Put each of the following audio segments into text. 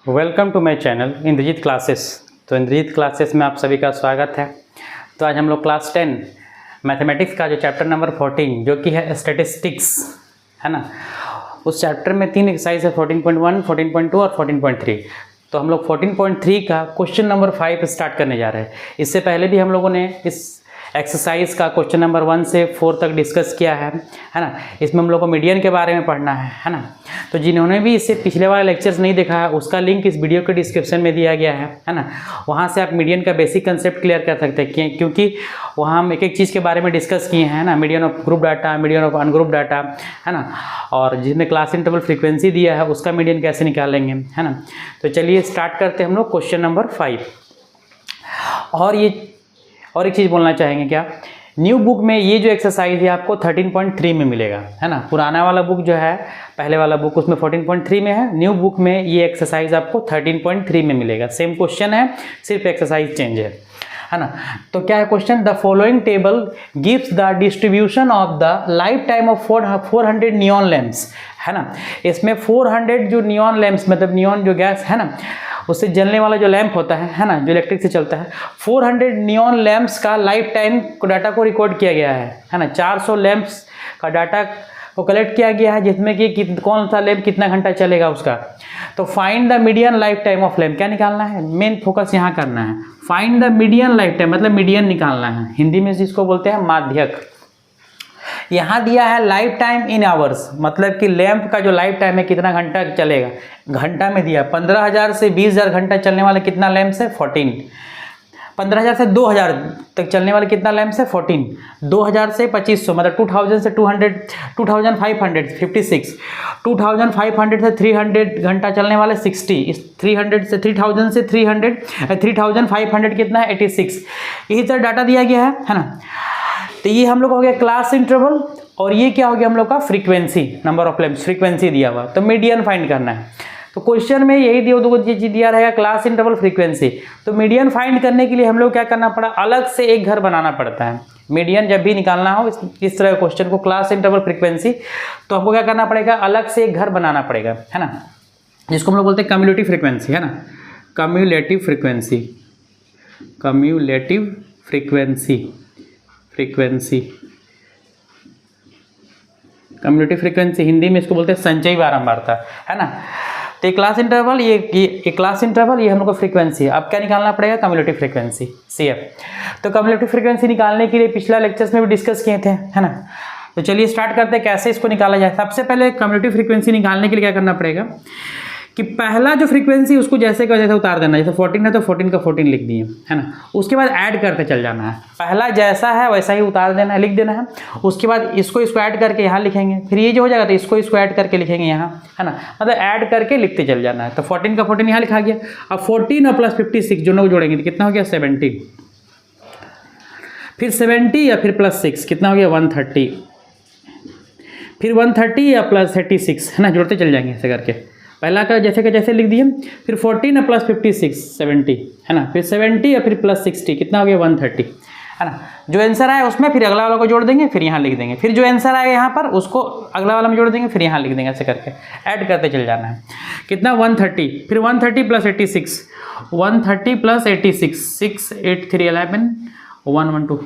Welcome to my channel Indrajeet classes. तो Indrajeet classes में आप सभी का स्वागत है। तो आज हम लोग क्लास 10 मैथमेटिक्स का जो चैप्टर नंबर 14 जो कि है स्टैटिस्टिक्स है ना, उस चैप्टर में 3 एक्सरसाइज है 14.1, 14.2 और 14.3। तो हम लोग 14.3 का क्वेश्चन नंबर 5 स्टार्ट करने जा रहे हैं। इससे पहले भी हम लोगों ने इस एक्सरसाइज का क्वेश्चन नंबर 1 से 4 तक डिस्कस किया है ना। इसमें हम लोग को मीडियन के बारे में पढ़ना है ना। तो जिन्होंने भी इससे पिछले वाला लेक्चर्स नहीं देखा है उसका लिंक इस वीडियो के डिस्क्रिप्शन में दिया गया है ना। वहाँ से आप मीडियन का बेसिक कंसेप्ट क्लियर कर सकते हैं, क्योंकि वहाँ हम एक एक चीज़ के बारे में डिस्कस किए हैं ना। Median of group data, median of ungroup data है ना, और जिसमें क्लास इंटरवल फ्रीक्वेंसी दिया है उसका मीडियन कैसे निकालेंगे है ना। तो चलिए स्टार्ट करते हैं हम लोग क्वेश्चन नंबर 5। और एक चीज़ बोलना चाहेंगे क्या, न्यू बुक में ये जो एक्सरसाइज है आपको 13.3 में मिलेगा है ना। पुराना वाला बुक जो है, पहले वाला बुक, उसमें 14.3 में है। न्यू बुक में ये एक्सरसाइज आपको 13.3 में मिलेगा। सेम क्वेश्चन है, सिर्फ एक्सरसाइज चेंज है ना। तो क्या है question, the following table gives the distribution of the life time of 400 neon lamps है ना। इसमें 400 जो नियॉन लैम्प्स, मतलब नियॉन जो गैस है ना, उससे जलने वाला जो लैंप होता है ना, जो इलेक्ट्रिक से चलता है, 400 नियॉन लैंप्स का लाइफ टाइम को डाटा को रिकॉर्ड किया गया है ना। 400 लैंप्स का डाटा को कलेक्ट किया गया है, जिसमें कि कौन सा लैंप कितना घंटा चलेगा उसका। तो find the median life time of lamp, क्या निकालना है, मेन फोकस यहाँ करना है। Find the median life time मतलब मीडियन निकालना है। हिंदी में जिसको बोलते हैं माध्यक। यहाँ दिया है लाइफ टाइम इन आवर्स, मतलब कि लैंप का जो लाइफ टाइम है कितना घंटा चलेगा, घंटा में दिया। 15,000 से 20,000 घंटा चलने वाले कितना लैंप्स है, 14। 15,000 से 2,000 तक चलने वाले कितना लैंप्स है, 14। 2,000 से 2,500 मतलब 2,000 से 200, 2,500 56। 2,500 से 300 घंटा चलने वाले 60। इस 300 से 3,000 से 300, 3,500 कितना है, 86। यही तरह डाटा दिया गया है ना। तो ये हम लोग हो गया क्लास इंटरवल, और ये क्या हो गया हम लोग का frequency, number of lamps, frequency दिया हुआ। तो मीडियन फाइंड करना है। तो क्वेश्चन में यही दो चीज दिया रहेगा, क्लास इंटरवल फ्रीक्वेंसी। तो मीडियन फाइंड करने के लिए हम लोग क्या करना पड़ा, अलग से एक घर बनाना पड़ता है। मीडियन जब भी निकालना हो इस तरह क्वेश्चन को, क्लास इंटरवल फ्रीक्वेंसी, तो हमको क्या करना पड़ेगा, अलग से एक घर बनाना पड़ेगा है ना, जिसको हम लोग बोलते हैं कम्युलेटिव फ्रीक्वेंसी है ना। Cumulative frequency, cumulative frequency, cumulative frequency Hindi में इसको बोलते हैं संचयी बारंबारता है ना। तो ये क्लास इंटरवल, ये क्लास इंटरवल, ये हम लोग को फ्रीक्वेंसी है। अब क्या निकालना पड़ेगा, कम्युलेटिव फ्रीक्वेंसी, CF। तो कम्युलेटिव फ्रीक्वेंसी निकालने के लिए पिछला लेक्चर्स में भी डिस्कस किए थे है ना। तो चलिए स्टार्ट करते हैं कैसे इसको निकाला जाए। सबसे पहले कम्युलेटिव फ्रीक्वेंसी निकालने के लिए क्या करना पड़ेगा कि पहला जो फ्रीक्वेंसी उसको जैसे का जैसे उतार देना। जैसे 14 है तो 14 का 14 लिख दिए है ना। उसके बाद ऐड करते चल जाना है। पहला जैसा है वैसा ही उतार देना है, लिख देना है। उसके बाद इसको ऐड करके यहाँ लिखेंगे। फिर ये जो हो जाएगा तो इसको ऐड करके लिखेंगे यहाँ है ना, मतलब ऐड करके लिखते चल जाना है। तो 14 का 14 यहाँ लिखा गया। अब 14 और प्लस 56 दोनों को जोड़ेंगे तो कितना हो गया, 70। फिर 70 या फिर प्लस 6 कितना हो गया, 130। फिर 130 या प्लस 36 है ना, जोड़ते चल जाएंगे ऐसे करके। पहला का जैसे लिख दिए। फिर 14 प्लस 56 70 है ना। फिर 70 या फिर प्लस 60 कितना हो गया, 130 है ना। जो आंसर आया उसमें फिर अगला वाला को जोड़ देंगे, फिर यहाँ लिख देंगे। फिर जो आंसर आया यहाँ पर उसको अगला वाला में जोड़ देंगे, फिर यहाँ लिख देंगे। ऐसे करके ऐड करते चल जाना है। कितना, 130। फिर 130 प्लस 86, 130 प्लस 86, 6 8 3 11 112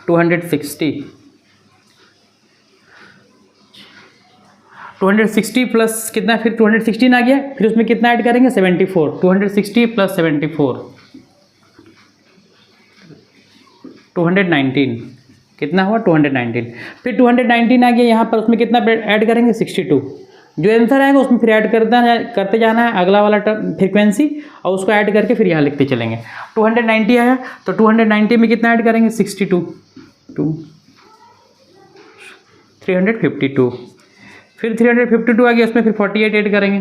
260। 260 प्लस कितना, फिर 216 आ गया। फिर उसमें कितना ऐड करेंगे, 74। 260 प्लस 74 219 कितना हुआ, 219। फिर 219 आ गया यहाँ पर, उसमें कितना ऐड करेंगे, 62। जो आंसर आएगा उसमें फिर ऐड करते जाना है अगला वाला फ्रीक्वेंसी, और उसको ऐड करके फिर यहाँ लिखते चलेंगे। 290 आया तो 290 में कितना ऐड करेंगे, 62 352। फिर 352 आ गया, उसमें फिर 48 ऐड करेंगे,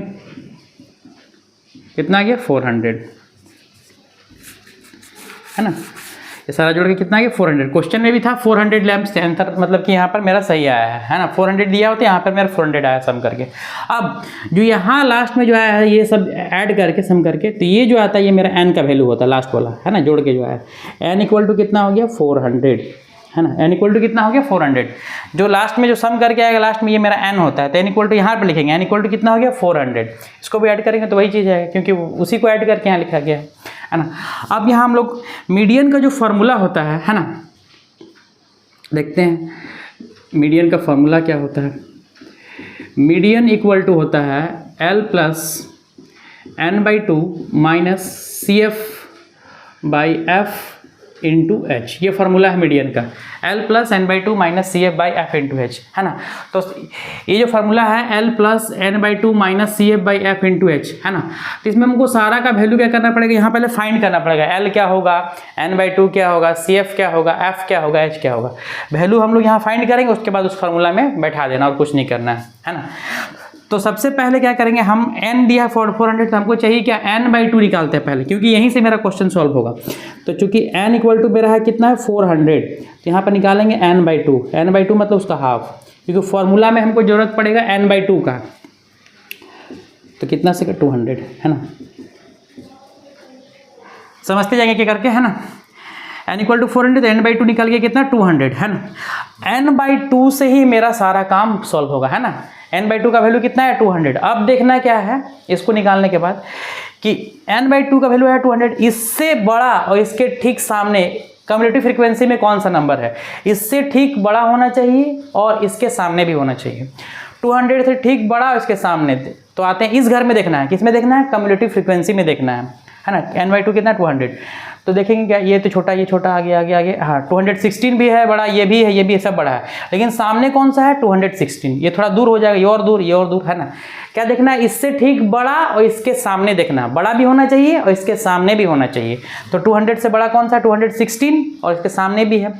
कितना आ गया, 400 है ना। ये सारा जोड़ के कितना आ गया, 400। क्वेश्चन में भी था 400 लैम्प्स थे आंसर, मतलब कि यहाँ पर मेरा सही आया है ना। 400 दिया होता है, यहाँ पर मेरा 400 आया सम करके। अब जो यहाँ लास्ट में जो आया है ये सब ऐड करके सम करके, तो ये जो आता है ये मेरा n का वैल्यू होता है लास्ट वाला है ना, जोड़ के जो आया n इक्वल टू कितना हो गया, 400 है ना। n इक्वल टू कितना हो गया 400, जो लास्ट में जो सम करके आएगा लास्ट में ये मेरा n होता है, तो n इक्वल टू यहाँ पे लिखेंगे, n इक्वल टू कितना हो गया 400, इसको भी ऐड करेंगे तो वही चीज़ आएगा क्योंकि उसी को ऐड करके यहाँ लिखा गया है ना। अब यहाँ हम लोग मीडियन का जो फार्मूला होता है ना, देखते हैं मीडियन का फार्मूला क्या होता है। मीडियन इक्वल टू होता है L plus n/2 minus CF/F into H, ये फार्मूला है मीडियन का, L plus n/2 minus CF/F into H, है ना। तो ये जो फार्मूला है L plus n/2 minus CF/F into H, है ना। तो इसमें हमको सारा का वैल्यू क्या करना पड़ेगा, यहाँ पहले फाइंड करना पड़ेगा, L क्या होगा, n/2 क्या होगा, CF क्या होगा, F क्या होगा, H क्या होगा, वैल्यू हम लोग यहाँ फाइंड करेंगे, उसके बाद उस फार्मूला में बैठा देना और कुछ नहीं करना है ना। तो सबसे पहले क्या करेंगे, हम n दिया 400, तो हमको चाहिए क्या n/2 निकालते हैं पहले, क्योंकि यहीं से मेरा क्वेश्चन सॉल्व होगा। तो चूंकि n इक्वल टू मेरा है कितना है 400, तो यहाँ पर निकालेंगे n/2, n/2 मतलब उसका हाफ, क्योंकि फॉर्मूला में हमको जरूरत पड़ेगा n/2 का, तो कितना से 200, है ना। समझते जाएंगे क्या करके, है ना। n इक्वल टू 400, तो n/2 निकाल के कितना 200, है ना। n/2 से ही मेरा सारा काम सॉल्व होगा, है ना। n/2 का वैल्यू कितना है 200। अब देखना क्या है इसको निकालने के बाद कि n/2 का वैल्यू है 200, इससे बड़ा और इसके ठीक सामने कम्युलेटिव फ्रीक्वेंसी में कौन सा नंबर है, इससे ठीक बड़ा होना चाहिए और इसके सामने भी होना चाहिए। 200 से ठीक बड़ा और इसके सामने, तो आते हैं इस घर में देखना है, किसमें देखना है, कम्युलेटिव फ्रीक्वेंसी में देखना है ना। n/2 कितना 200, तो देखेंगे क्या ये तो छोटा, ये छोटा, आगे आगे आगे, हाँ 216 भी है बड़ा, ये भी है, ये भी सब बड़ा है, लेकिन सामने कौन सा है 216, ये थोड़ा दूर हो जाएगा, ये और दूर, ये और दूर, है ना। क्या देखना है, इससे ठीक बड़ा और इसके सामने देखना, बड़ा भी होना चाहिए और इसके सामने भी होना चाहिए। तो 200 से बड़ा कौन सा 216 और इसके सामने भी है।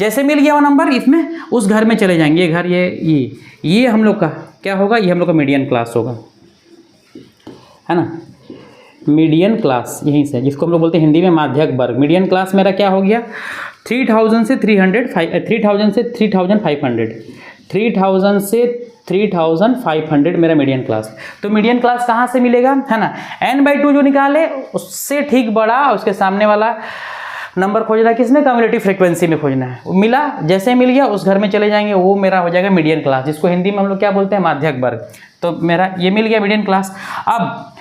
जैसे मिल गया वो नंबर, इसमें उस घर में चले जाएंगे, ये घर ये हम लोग का क्या होगा, ये हम लोग का मीडियन क्लास होगा, है ना। मीडियन क्लास यहीं से, जिसको हम लोग बोलते हैं हिंदी में माध्यक वर्ग। मीडियन क्लास मेरा क्या हो गया 3000 से 3500 मेरा मीडियन क्लास। तो मीडियन क्लास कहाँ से मिलेगा, है ना। n/2 जो निकाले उससे ठीक बड़ा उसके सामने वाला नंबर खोजना, किसमें, कम्युलेटिव फ्रीक्वेंसी में खोजना है। वो मिला, जैसे मिल गया उस घर में चले जाएंगे, वो मेरा हो जाएगा मीडियन क्लास, जिसको हिंदी में हम लोग क्या बोलते हैं, माध्यक वर्ग। तो मेरा ये मिल गया मीडियन क्लास। अब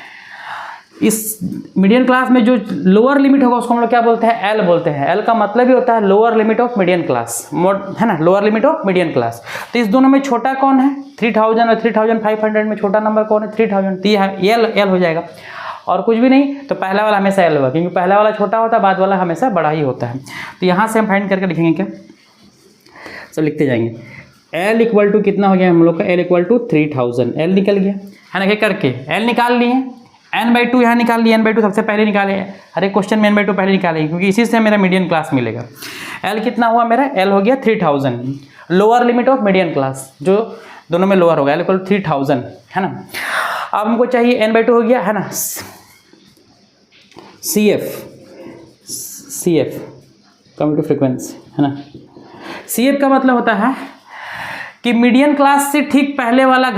इस मीडियन क्लास में जो लोअर लिमिट होगा उसको हम लोग क्या बोलते हैं, एल बोलते हैं। एल का मतलब ही होता है lower limit of median class, है ना, lower limit of median class. तो इस दोनों में छोटा कौन है, 3000 और 3500 में छोटा नंबर कौन है, 3000, तो एल हो जाएगा और कुछ भी नहीं। तो पहला वाला हमेशा एल होगा, क्योंकि पहला वाला छोटा होता है, बाद वाला हमेशा बड़ा ही होता है। तो यहाँ से हम फाइंड करके लिखेंगे क्या, सब लिखते जाएंगे। एल इक्वल टू कितना हो गया हम लोग का, एल इक्वल टू 3000, एल निकल गया, है ना। क्या करके एल निकाल लिए, n/2 यहाँ निकाल लिया, n/2 सबसे पहले निकाले, हर एक क्वेश्चन में n/2 पहले निकालेंगे, क्योंकि इसी से मेरा मीडियन क्लास मिलेगा। l कितना हुआ मेरा, l हो गया 3000, lower limit of median class, जो दोनों में लोअर होगा, l इक्वल 3000, है ना। अब हमको चाहिए n/2 हो गया, है ना, CF कम्युलेटिव फ्रीक्वेंसी, है ना। CF का मतलब होता है कि मीडियन क्लास से ठीक पहले वाला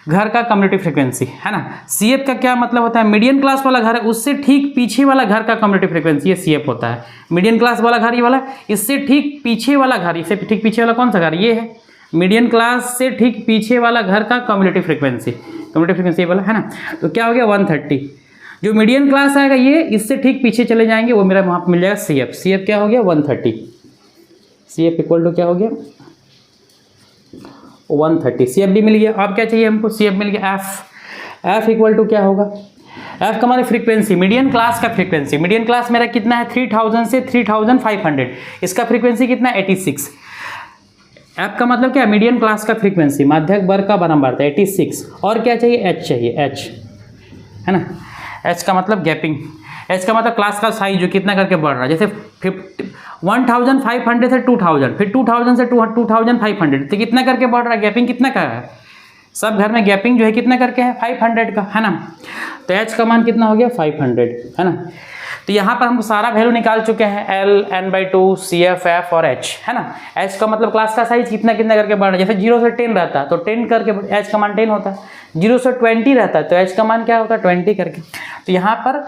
घर का कम्युलेटिव फ्रीक्वेंसी, है ना। CF का क्या मतलब होता है, मीडियन क्लास वाला घर है उससे ठीक पीछे वाला घर का कम्युलेटिव फ्रीक्वेंसी, ये CF होता है। मीडियन क्लास वाला घर ये वाला, इससे ठीक पीछे वाला घर, इससे ठीक पीछे वाला कौन सा घर, ये है मीडियन क्लास से ठीक पीछे वाला घर का कम्युलेटिव फ्रीक्वेंसी ये वाला, है ना। तो क्या हो गया 130, जो मीडियन क्लास आएगा ये, इससे ठीक पीछे चले जाएंगे, वो मेरा वहाँ पर मिल जाएगा CF क्या हो गया 130, CF इक्वल टू क्या हो गया 130, CF भी मिल गया। अब क्या चाहिए हमको, CF मिल गया, F इक्वल टू क्या होगा, F का हमारी फ्रीक्वेंसी, मीडियन क्लास का फ्रीक्वेंसी, मीडियन क्लास मेरा कितना है 3000 से 3500, इसका फ्रीक्वेंसी कितना है 86। F का मतलब क्या, मीडियन क्लास का फ्रीक्वेंसी, माध्यक वर्ग का बराबर था 86। और क्या चाहिए, H चाहिए, H, है ना। H का मतलब गैपिंग, H का मतलब क्लास का साइज जो कितना करके बढ़ रहा है, जैसे 1500 से 2000, फिर 2000 से 2500, तो कितना करके बढ़ रहा है, गैपिंग कितना का है, सब घर में गैपिंग जो है कितना करके है 500 का, है ना। तो H का मान कितना हो गया 500, है ना। तो यहाँ पर हम सारा वैल्यू निकाल चुके हैं, L, n/2, CF, F और H, है ना। H का मतलब क्लास का साइज कितना करके बढ़ रहा है, जैसे 0 से 10 रहता है तो 10 करके H का मान 10 होता है, 0 से 20 रहता है तो H का मान क्या होता है 20 करके। तो यहाँ पर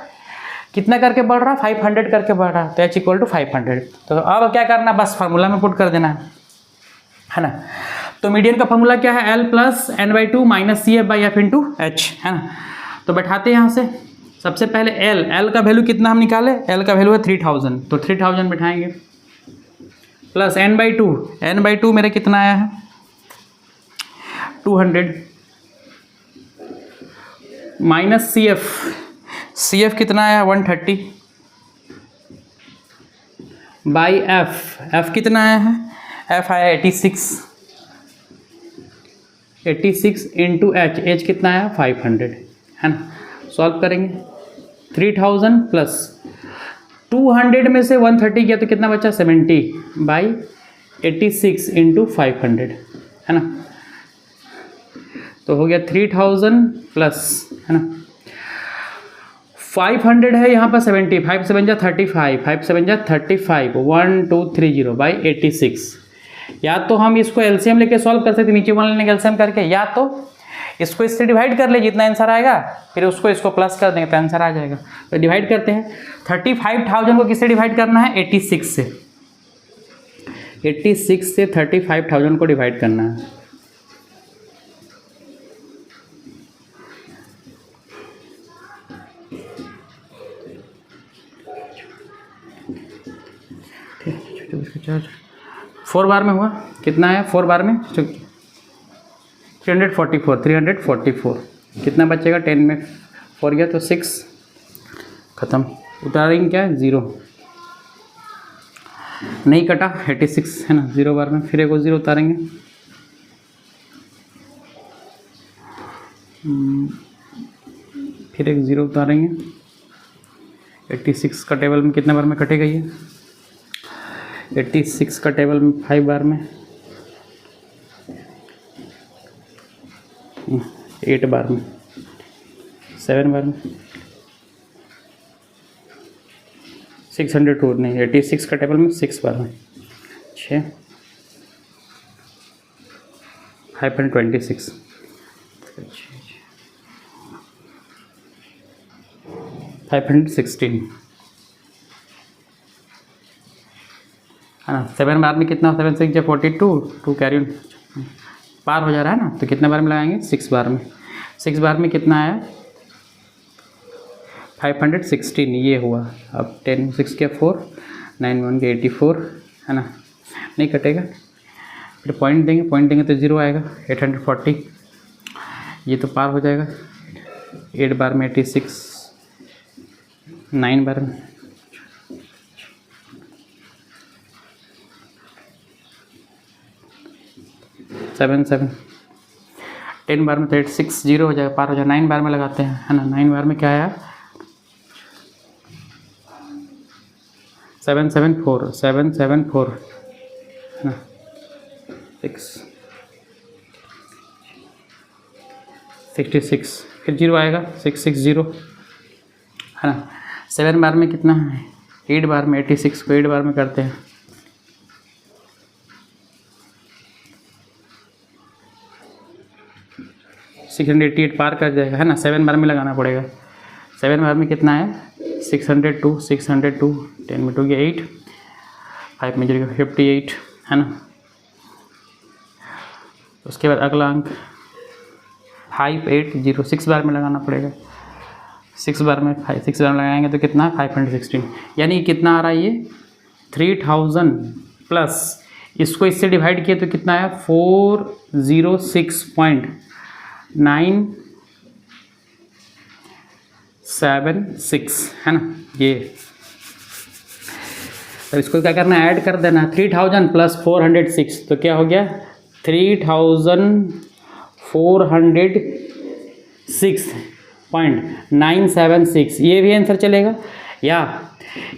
कितना करके बढ़ रहा है, 500 करके बढ़ रहा है, तो h इक्वल टू 500। तो अब क्या करना, बस फार्मूला में पुट कर देना है ना। तो मीडियन का फार्मूला क्या है, L plus n/2 minus C F by F into H, है ना। तो बैठाते हैं यहाँ से, सबसे पहले L का वैल्यू कितना हम निकाले, L का वैल्यू है 3000, तो 3000 बैठाएंगे प्लस n/2 मेरा कितना आया है 200 माइनस सी एफ कितना आया 130 बाई एफ कितना आया है, एफ आया 86 इंटू एच कितना आया 500, है ना। सॉल्व करेंगे 3000 प्लस 200 में से 130 किया तो कितना बचा 70 बाई 86 इंटू 500, है ना। तो हो गया 3000 प्लस, है ना, 500 है यहाँ पर 70, 5 7 जा 35, 5 7 जा 35, 1230 बाई 86। या तो हम इसको एलसीएम लेके सॉल्व कर सकते, नीचे वन लेने का एलसीएम करके, या तो इसको इससे डिवाइड कर ले, जितना आंसर आएगा फिर उसको इसको प्लस कर देंगे तो आंसर आ जाएगा। तो डिवाइड करते हैं, 35,000 को किससे डिवाइड करना है 86 से, 86 से 35,000 को डिवाइड करना है। चार्ज 4 बार में हुआ, कितना है 4 बार में 344, कितना बचेगा 10 में 4 गया तो 6, ख़त्म। उतारेंगे क्या 0, नहीं कटा 86, है ना, 0 बार में, फिर एक 0 उतारेंगे, फिर एक 0 उतारेंगे। 86 का टेबल में कितने बार में कटेगा ये, 86 का टेबल में 5 बार में, 8 बार में, 7 बार में, 602 नहीं, 86 का टेबल में 6 बार में, 6 526, 516, है ना। 7 बार में कितना, 7 6 42, 2 कैरी ऑन पार हो जा रहा है ना, तो कितने बार में लगाएंगे 6 बार में, 6 बार में कितना आया 516, ये हुआ। अब 10 6 के 4, 9 1 के 84, है ना, नहीं कटेगा, फिर पॉइंट देंगे तो 0 आएगा, 840, ये तो पार हो जाएगा। 8 बार में 86, 9 बार में 7 7, 10 बार में तो 86, 0 हो जाएगा, पार हो जाएगा। 9 बार में लगाते हैं, है ना, 9 बार में क्या आया 774, है ना, 66, फिर 0 आएगा 660, है ना। 7 बार में कितना है 8 बार में 86 को 8 बार में करते हैं, 688 पार कर जाएगा, है ना। 7 बार में लगाना पड़ेगा, 7 बार में कितना है 602, 10 में 2 गया 8, 5 में 0 58, है ना। उसके बाद अगला अंक 580, 6 बार में लगाना पड़ेगा, 6 बार में लगाएंगे तो कितना 516, यानी कितना आ रहा है ये 3000 प्लस इसको इससे डिवाइड किया तो कितना आया 406.976, है ना। ये तो इसको क्या करना है ऐड कर देना, 3000 प्लस 406 तो क्या हो गया 3406.976, ये भी आंसर चलेगा। या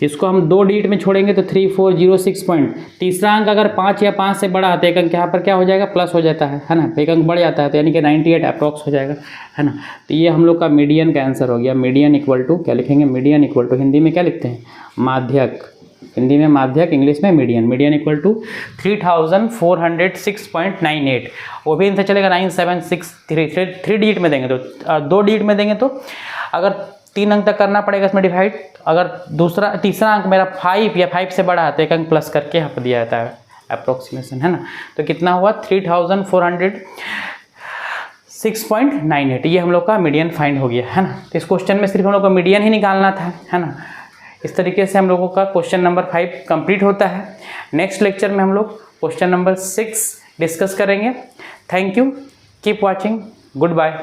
इसको हम 2 डिजिट में छोड़ेंगे तो 3406 पॉइंट, तीसरा अंक अगर 5 या 5 से बड़ा आता है एक अंक यहाँ पर क्या हो जाएगा प्लस हो जाता है ना, एक अंक बढ़ जाता है तो यानी कि 98 अप्रॉक्स हो जाएगा, है ना। तो ये हम लोग का मीडियन का आंसर हो गया। मीडियन इक्वल टू क्या लिखेंगे, मीडियन इक्वल टू हिंदी में क्या लिखते हैं माध्यक, हिंदी में माध्यक, इंग्लिश में मीडियन। मीडियन इक्वल टू 3406.98, वो भी इनसे चलेगा 9763, 3 डिजिट में देंगे तो 2 डिजिट में देंगे तो अगर 3 अंक तक करना पड़ेगा इसमें डिवाइड। अगर तीसरा अंक मेरा 5 या 5 से बड़ा है तो 1 अंक प्लस करके यहाँ पर दिया जाता है अप्रोक्सीमेशन, है ना। तो कितना हुआ 3406.98, ये हम लोग का मीडियन फाइंड हो गया, है ना। तो इस क्वेश्चन में सिर्फ हम लोग को मीडियन ही निकालना था, है ना। इस तरीके से हम लोगों का क्वेश्चन नंबर 5 कंप्लीट होता है। नेक्स्ट लेक्चर में हम लोग क्वेश्चन नंबर 6 डिस्कस करेंगे। Thank you, keep watching, good bye.